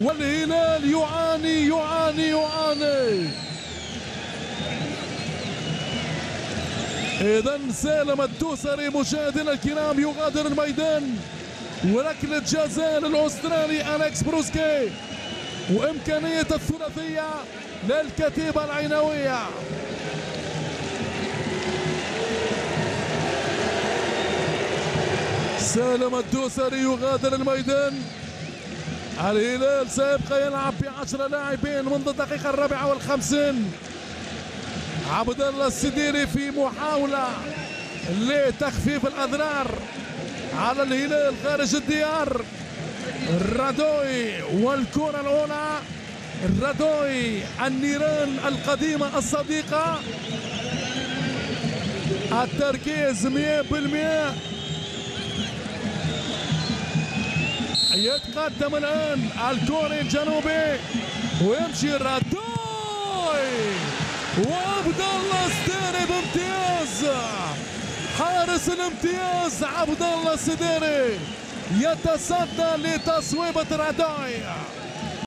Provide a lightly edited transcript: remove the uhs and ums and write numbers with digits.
والهلال يعاني يعاني يعاني. إذا سالم الدوسري مشاهدينا الكرام يغادر الميدان، وركلة جزاء للأسترالي أليكس بروسكي، وإمكانية الثلاثية للكتيبة العينوية. سالم الدوسري يغادر الميدان. الهلال سيبقى يلعب ب10 لاعبين منذ الدقيقة 54. عبد الله السديري في محاولة لتخفيف الأضرار على الهلال خارج الديار. رادوي والكرة الأولى، رادوي النيران القديمة الصديقة، التركيز 100%. يتقدم الآن الكوري الجنوبي ويمشي رادوي، وعبد الله السديري بامتياز. حارس الامتياز عبد الله السديري يتصدى لتصويبة رادوي.